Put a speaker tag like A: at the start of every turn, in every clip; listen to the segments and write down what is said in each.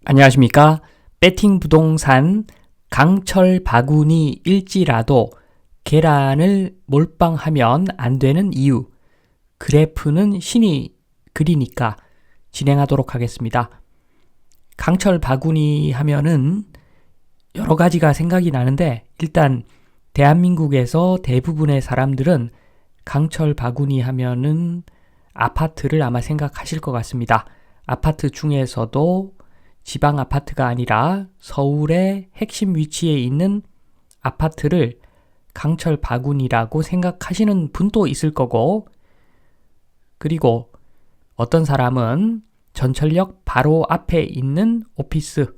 A: 안녕하십니까? 배팅 부동산 강철 바구니 일지라도 계란을 몰빵하면 안 되는 이유. 그래프는 신이 그리니까 진행하도록 하겠습니다. 강철 바구니 하면은 여러 가지가 생각이 나는데 일단 대한민국에서 대부분의 사람들은 강철 바구니 하면은 아파트를 아마 생각하실 것 같습니다. 아파트 중에서도 지방 아파트가 아니라 서울의 핵심 위치에 있는 아파트를 강철 바구니라고 생각하시는 분도 있을 거고, 그리고 어떤 사람은 전철역 바로 앞에 있는 오피스,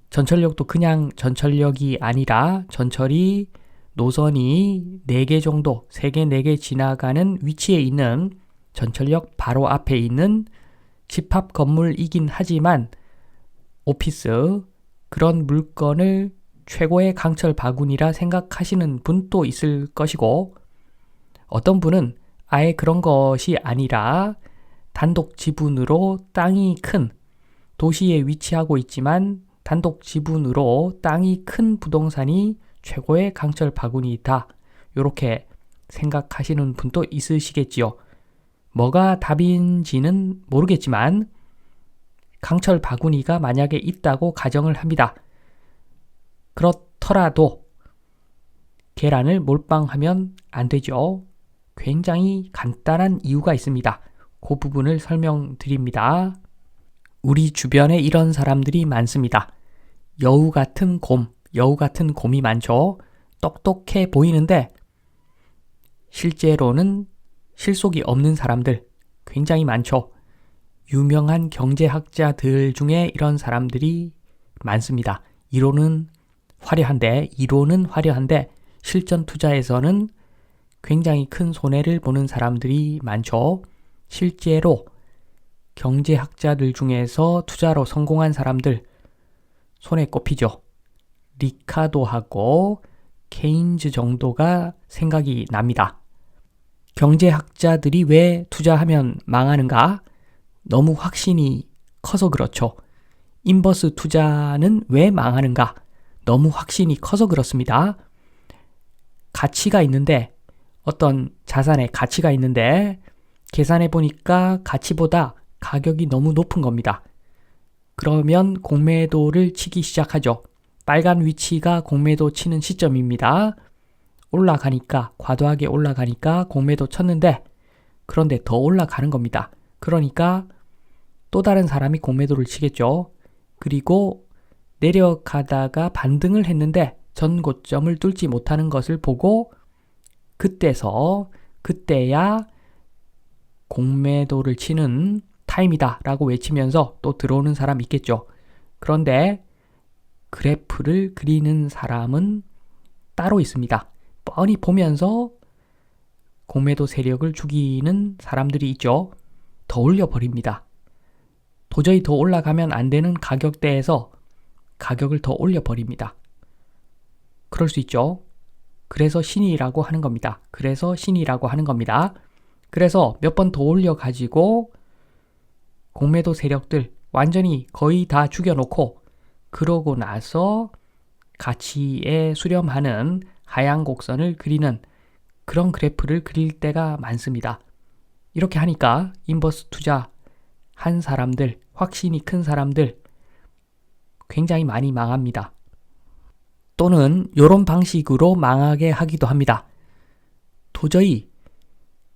A: 전철역도 그냥 전철역이 아니라 전철이 노선이 4개 정도, 3개, 4개 지나가는 위치에 있는 전철역 바로 앞에 있는 집합 건물이긴 하지만 오피스, 그런 물건을 최고의 강철 바구니라 생각하시는 분도 있을 것이고, 어떤 분은 아예 그런 것이 아니라 단독 지분으로 땅이 큰, 도시에 위치하고 있지만 단독 지분으로 땅이 큰 부동산이 최고의 강철 바구니다, 이렇게 생각하시는 분도 있으시겠지요. 뭐가 답인지는 모르겠지만 강철 바구니가 만약에 있다고 가정을 합니다. 그렇더라도 계란을 몰빵하면 안 되죠. 굉장히 간단한 이유가 있습니다. 그 부분을 설명드립니다. 우리 주변에 이런 사람들이 많습니다. 여우 같은 곰이 많죠. 똑똑해 보이는데 실제로는 실속이 없는 사람들 굉장히 많죠. 유명한 경제학자들 중에 이런 사람들이 많습니다. 이론은 화려한데 실전 투자에서는 굉장히 큰 손해를 보는 사람들이 많죠. 실제로 경제학자들 중에서 투자로 성공한 사람들 손에 꼽히죠. 리카도하고 케인즈 정도가 생각이 납니다. 경제학자들이 왜 투자하면 망하는가? 너무 확신이 커서 그렇죠. 인버스 투자는 왜 망하는가? 너무 확신이 커서 그렇습니다. 가치가 있는데, 어떤 자산의 가치가 있는데 계산해 보니까 가치보다 가격이 너무 높은 겁니다. 그러면 공매도를 치기 시작하죠. 빨간 위치가 공매도 치는 시점입니다. 올라가니까, 과도하게 올라가니까 공매도 쳤는데, 그런데 더 올라가는 겁니다. 그러니까 또 다른 사람이 공매도를 치겠죠. 그리고 내려가다가 반등을 했는데 전 고점을 뚫지 못하는 것을 보고 그때야 공매도를 치는 타임이다 라고 외치면서 또 들어오는 사람 있겠죠. 그런데 그래프를 그리는 사람은 따로 있습니다. 뻔히 보면서 공매도 세력을 죽이는 사람들이 있죠. 더 올려버립니다. 도저히 더 올라가면 안 되는 가격대에서 가격을 더 올려버립니다. 그럴 수 있죠. 그래서 신이라고 하는 겁니다. 그래서 몇 번 더 올려가지고 공매도 세력들 완전히 거의 다 죽여놓고 그러고 나서 가치에 수렴하는 하향 곡선을 그리는 그런 그래프를 그릴 때가 많습니다. 이렇게 하니까 인버스 투자 한 사람들, 확신이 큰 사람들 굉장히 많이 망합니다. 또는 이런 방식으로 망하게 하기도 합니다. 도저히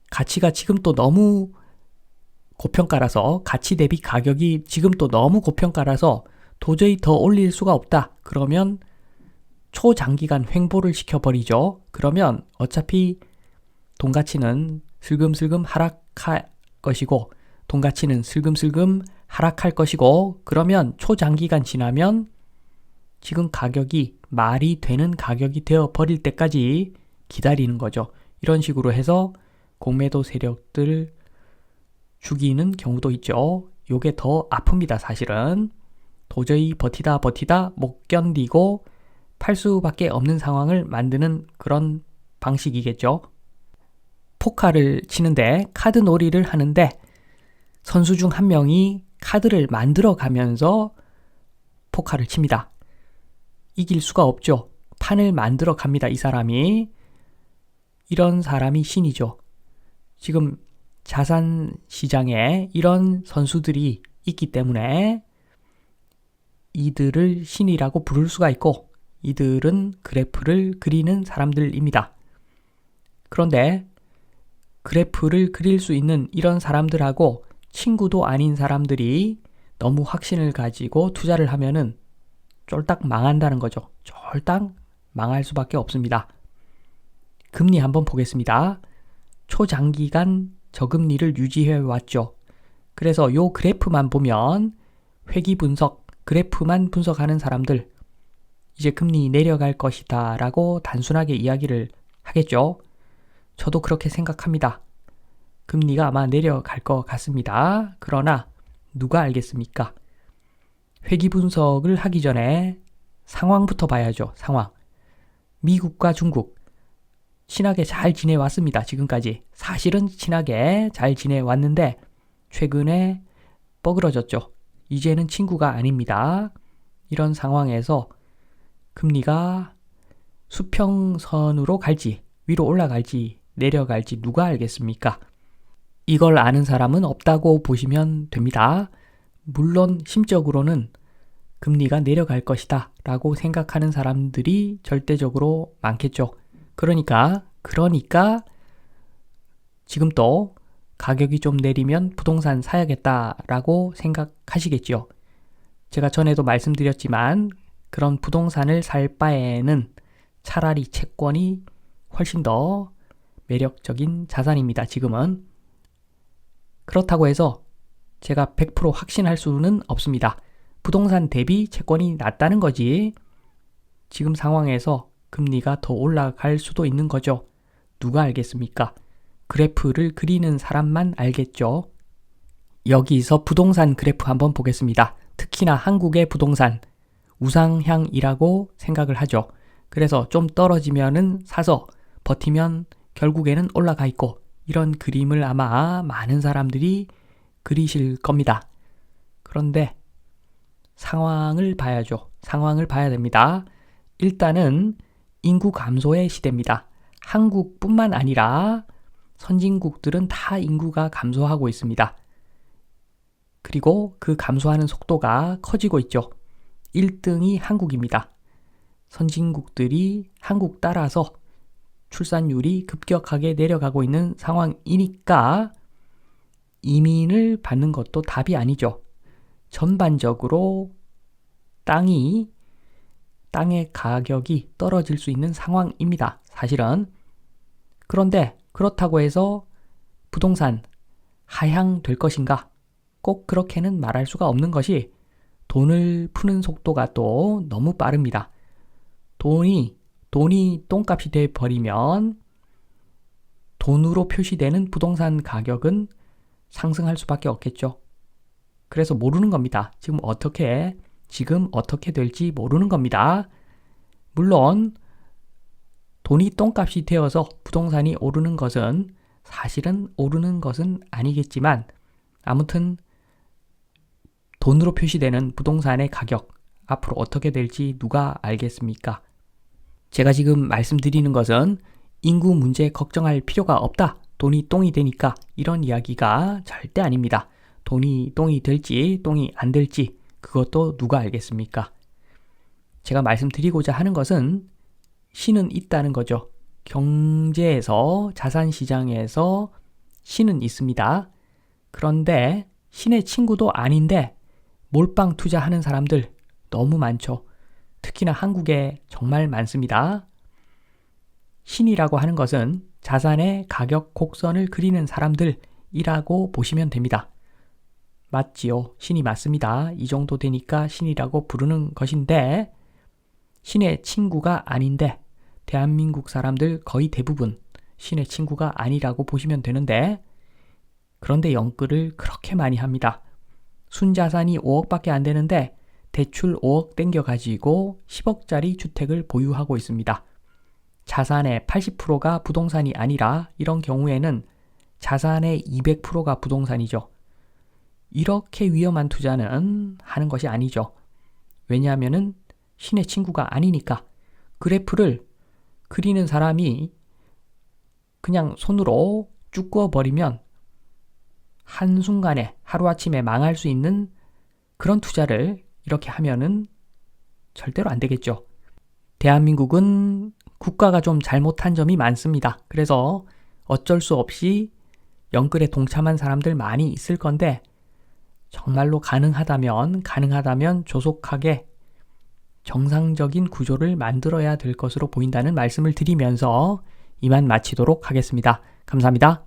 A: 가치가 지금 또 너무 고평가라서, 가치 대비 가격이 지금 또 너무 고평가라서 도저히 더 올릴 수가 없다. 그러면 초장기간 횡보를 시켜버리죠. 그러면 어차피 돈 가치는 슬금슬금 하락할 것이고, 그러면 초장기간 지나면 지금 가격이 말이 되는 가격이 되어 버릴 때까지 기다리는 거죠. 이런 식으로 해서 공매도 세력들 죽이는 경우도 있죠. 요게 더 아픕니다, 사실은. 도저히 버티다 못 견디고 팔 수밖에 없는 상황을 만드는 그런 방식이겠죠. 포카를 치는데 카드 놀이를 하는데 선수 중 한 명이 카드를 만들어 가면서 폭발을 칩니다. 이길 수가 없죠. 판을 만들어 갑니다. 이 사람이. 이런 사람이 신이죠. 지금 자산 시장에 이런 선수들이 있기 때문에 이들을 신이라고 부를 수가 있고 이들은 그래프를 그리는 사람들입니다. 그런데 그래프를 그릴 수 있는 이런 사람들하고 친구도 아닌 사람들이 너무 확신을 가지고 투자를 하면은 쫄딱 망한다는 거죠. 쫄딱 망할 수밖에 없습니다. 금리 한번 보겠습니다. 초장기간 저금리를 유지해 왔죠. 그래서 요 그래프만 보면 회귀 분석, 그래프만 분석하는 사람들 이제 금리 내려갈 것이다 라고 단순하게 이야기를 하겠죠. 저도 그렇게 생각합니다. 금리가 아마 내려갈 것 같습니다. 그러나 누가 알겠습니까? 회귀 분석을 하기 전에 상황부터 봐야죠. 상황. 미국과 중국 친하게 잘 지내왔습니다. 지금까지. 사실은 친하게 잘 지내왔는데 최근에 뻐그러졌죠. 이제는 친구가 아닙니다. 이런 상황에서 금리가 수평선으로 갈지 위로 올라갈지 내려갈지 누가 알겠습니까? 이걸 아는 사람은 없다고 보시면 됩니다. 물론 심적으로는 금리가 내려갈 것이다 라고 생각하는 사람들이 절대적으로 많겠죠. 그러니까 지금 또 가격이 좀 내리면 부동산 사야겠다라고 생각하시겠죠. 제가 전에도 말씀드렸지만 그런 부동산을 살 바에는 차라리 채권이 훨씬 더 매력적인 자산입니다. 지금은. 그렇다고 해서 제가 100% 확신할 수는 없습니다. 부동산 대비 채권이 낫다는 거지. 지금 상황에서 금리가 더 올라갈 수도 있는 거죠. 누가 알겠습니까? 그래프를 그리는 사람만 알겠죠. 여기서 부동산 그래프 한번 보겠습니다. 특히나 한국의 부동산 우상향이라고 생각을 하죠. 그래서 좀 떨어지면은 사서 버티면 결국에는 올라가 있고 이런 그림을 아마 많은 사람들이 그리실 겁니다. 그런데 상황을 봐야죠. 상황을 봐야 됩니다. 일단은 인구 감소의 시대입니다. 한국뿐만 아니라 선진국들은 다 인구가 감소하고 있습니다. 그리고 그 감소하는 속도가 커지고 있죠. 1등이 한국입니다. 선진국들이 한국 따라서 출산율이 급격하게 내려가고 있는 상황이니까 이민을 받는 것도 답이 아니죠. 전반적으로 땅의 가격이 떨어질 수 있는 상황입니다. 사실은. 그런데 그렇다고 해서 부동산 하향될 것인가? 꼭 그렇게는 말할 수가 없는 것이 돈을 푸는 속도가 또 너무 빠릅니다. 돈이 똥값이 돼버리면 돈으로 표시되는 부동산 가격은 상승할 수밖에 없겠죠. 그래서 모르는 겁니다. 지금 어떻게 될지 모르는 겁니다. 물론 돈이 똥값이 되어서 부동산이 오르는 것은 사실은 오르는 것은 아니겠지만 아무튼 돈으로 표시되는 부동산의 가격 앞으로 어떻게 될지 누가 알겠습니까? 제가 지금 말씀드리는 것은 인구 문제 걱정할 필요가 없다. 돈이 똥이 되니까 이런 이야기가 절대 아닙니다. 돈이 똥이 될지 똥이 안 될지 그것도 누가 알겠습니까? 제가 말씀드리고자 하는 것은 신은 있다는 거죠. 경제에서 자산시장에서 신은 있습니다. 그런데 신의 친구도 아닌데 몰빵 투자하는 사람들 너무 많죠. 특히나 한국에 정말 많습니다. 신이라고 하는 것은 자산의 가격 곡선을 그리는 사람들이라고 보시면 됩니다. 맞지요? 신이 맞습니다. 이 정도 되니까 신이라고 부르는 것인데 신의 친구가 아닌데 대한민국 사람들 거의 대부분 신의 친구가 아니라고 보시면 되는데 그런데 연끌을 그렇게 많이 합니다. 순자산이 5억밖에 안 되는데 대출 5억 땡겨가지고 10억짜리 주택을 보유하고 있습니다. 자산의 80%가 부동산이 아니라 이런 경우에는 자산의 200%가 부동산이죠. 이렇게 위험한 투자는 하는 것이 아니죠. 왜냐하면은 신의 친구가 아니니까. 그래프를 그리는 사람이 그냥 손으로 쭉 그어버리면 한순간에 하루아침에 망할 수 있는 그런 투자를 이렇게 하면은 절대로 안 되겠죠. 대한민국은 국가가 좀 잘못한 점이 많습니다. 그래서 어쩔 수 없이 영끌에 동참한 사람들 많이 있을 건데 정말로 가능하다면 조속하게 정상적인 구조를 만들어야 될 것으로 보인다는 말씀을 드리면서 이만 마치도록 하겠습니다. 감사합니다.